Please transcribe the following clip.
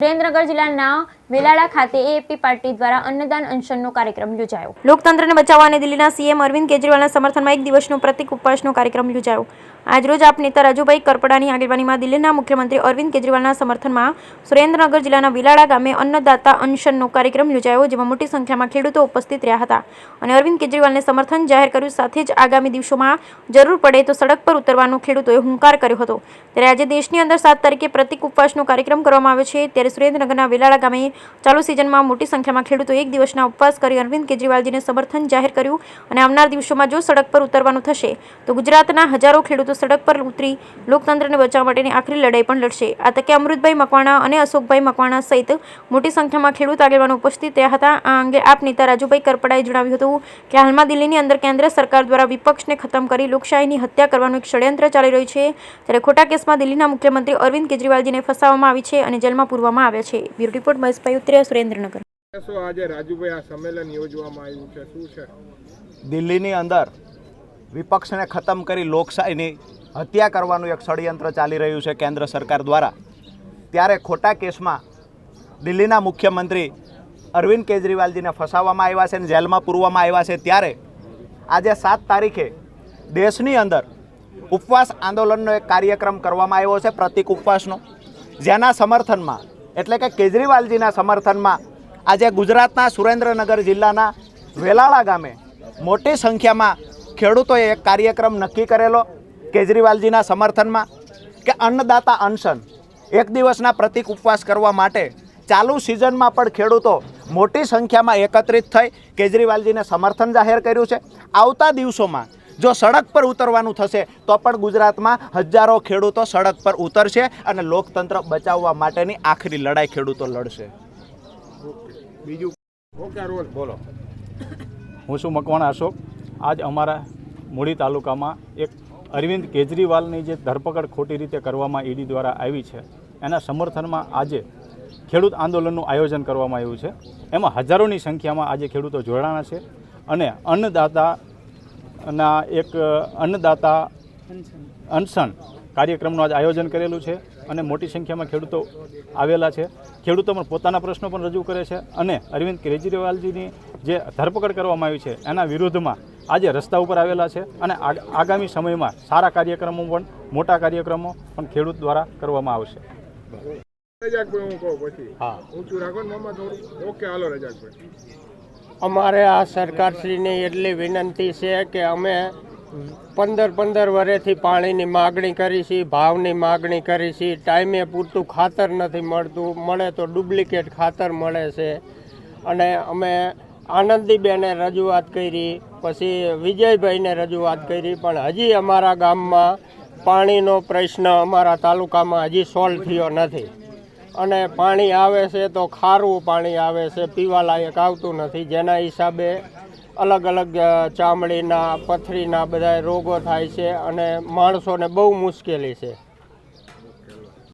સુરેન્દ્રનગર જિલ્લાના વેલાળા ખાતે એએપી પાર્ટી દ્વારા અન્નદાન અનશનનો કાર્યક્રમ યોજાયો। લોકતંત્રને બચાવવા અને દિલ્હીના સીએમ અરવિંદ કેજરીવાલના સમર્થનમાં એક દિવસનો પ્રતિક ઉપવાસનો કાર્યક્રમ યોજાયો। આજરોજ આપ નેતા રાજુભાઈ કરપડાની આગેવાનીમાં દિલ્હીના મુખ્યમંત્રી અરવિંદ કેજરીવાલના સમર્થનમાં સુરેન્દ્રનગર જિલ્લાના વેલાળા ગામે અન્નદાતા અનશનનો કાર્યક્રમ યોજાયો, જેમાં મોટી સંખ્યામાં ખેડૂતો ઉપસ્થિત રહ્યા હતા અને અરવિંદ કેજરીવાલને સમર્થન જાહેર કર્યું। સાથે જ આગામી દિવસોમાં જરૂર પડે તો સડક પર ઉતરવાનો ખેડૂતોએ હુંકાર કર્યો હતો। ત્યારે આજે દેશની અંદર 7 તારીખે પ્રતિક ઉપવાસનો કાર્યક્રમ કરવામાં આવ્યો છે। ત્યારે સુરેન્દ્રનગરના વેલાળા ગામે ચાલુ સિઝનમાં મોટી સંખ્યામાં ખેડૂતોએ એક દિવસના ઉપવાસ કરી અરવિંદ કેજરીવાલજીને સમર્થન જાહેર કર્યું અને આવનાર દિવસોમાં જો સડક પર ઉતરવાનું થશે તો ગુજરાતના હજારો ખેડૂતો સડક પર ઉતરી લોકતંત્રને બચાવવા માટેની આખરી લડાઈ પણ લડશે। આ તકે અમૃતભાઈ મકવાણા અને અશોકભાઈ મકવાણા સહિત મોટી સંખ્યામાં ખેડૂત આગેવાનો ઉપસ્થિત રહ્યા હતા। આ અંગે આપ નેતા રાજુભાઈ કરપડાએ જણાવ્યું હતું કે હાલમાં દિલ્હીની અંદર કેન્દ્ર સરકાર દ્વારા વિપક્ષને ખતમ કરી લોકશાહીની હત્યા કરવાનું એક ષડયંત્ર ચાલી રહ્યું છે। ત્યારે ખોટા કેસમાં દિલ્હીના મુખ્યમંત્રી અરવિંદ કેજરીવાલજીને ફસાવવામાં આવી છે અને જેલમાં પૂરવામાં આવ્યા છે। બ્યુરો રિપોર્ટ મહેશભાઈ ઉત્તરિયા, સુરેન્દ્રનગર। આજે રાજુભાઈ આ સંમેલન યોજવામાં આવ્યું છે, શું છે? દિલ્હીની અંદર વિપક્ષને ખતમ કરી લોકશાહીની હત્યા કરવાનું એક ષડયંત્ર ચાલી રહ્યું છે કેન્દ્ર સરકાર દ્વારા। ત્યારે ખોટા કેસમાં દિલ્હીના મુખ્યમંત્રી અરવિંદ કેજરીવાલજીને ફસાવવામાં આવ્યા છે અને જેલમાં પૂરવામાં આવ્યા છે। ત્યારે આજે 7 તારીખે દેશની અંદર ઉપવાસ આંદોલનનો એક કાર્યક્રમ કરવામાં આવ્યો છે, પ્રતિક ઉપવાસનો, જેના સમર્થનમાં એટલે કે કેજરીવાલજીના સમર્થનમાં આજે ગુજરાતના સુરેન્દ્રનગર જિલ્લાના વેલાળા ગામે મોટી સંખ્યામાં ખેડૂતોએ એક કાર્યક્રમ નક્કી કરેલો કેજરીવાલજીના સમર્થનમાં કે અન્નદાતા અનશન એક દિવસના પ્રતિક ઉપવાસ કરવા માટે ચાલુ સિઝનમાં પણ ખેડૂતો મોટી સંખ્યામાં એકત્રિત થઈ કેજરીવાલજીને સમર્થન જાહેર કર્યું છે। આવતા દિવસોમાં જો સડક પર ઉતરવાનું થશે તો પણ ગુજરાતમાં હજારો ખેડૂતો સડક પર ઉતરશે અને લોકતંત્ર બચાવવા માટેની આખરી લડાઈ ખેડૂતો લડશે। બીજું બોલો। હું છું મકવાણા અશોક। આજ અમારા મૂળી તાલુકામાં એક અરવિંદ કેજરીવાલની જે ધરપકડ ખોટી રીતે કરવામાં ઈડી દ્વારા આવી છે એના સમર્થનમાં આજે ખેડૂત આંદોલનનું આયોજન કરવામાં આવ્યું છે। એમાં હજારોની સંખ્યામાં આજે ખેડૂતો જોડાણા છે અને અન્નદાતા અનશન કાર્યક્રમનું આજે આયોજન કરેલું છે અને મોટી સંખ્યામાં ખેડૂતો આવેલા છે। ખેડૂતો પણ પોતાના પ્રશ્નો પણ રજૂ કરે છે અને અરવિંદ કેજરીવાલજીની જે ધરપકડ કરવામાં આવી છે એના વિરુદ્ધમાં આજે રસ્તા ઉપર આવેલા છે અને આગામી સમયમાં સારા કાર્યક્રમો પણ મોટા કાર્યક્રમો પણ ખેડૂત દ્વારા કરવામાં આવશે। રજાકભાઈ હું કહું પછી ઊંચું રાખો ને મામા થોડું। ઓકે, હાલો રજાકભાઈ। અમારે આ સરકારશ્રીની એટલી વિનંતી છે કે અમે 15 વર્ષથી પાણીની માગણી કરી છે, ભાવની માગણી કરી છે, ટાઈમે પૂરતું ખાતર નથી મળતું, મળે તો ડુપ્લિકેટ ખાતર મળે છે અને અમે આનંદીબેને રજૂઆત કરી, પછી વિજયભાઈને રજૂઆત કરી, પણ હજી અમારા ગામમાં પાણીનો પ્રશ્ન અમારા તાલુકામાં હજી સોલ્વ થયો નથી અને પાણી આવે છે તો ખારું પાણી આવે છે, પીવાલાયક આવતું નથી, જેના હિસાબે અલગ અલગ ચામડીના પથરીના બધા રોગો થાય છે અને માણસોને બહુ મુશ્કેલી છે।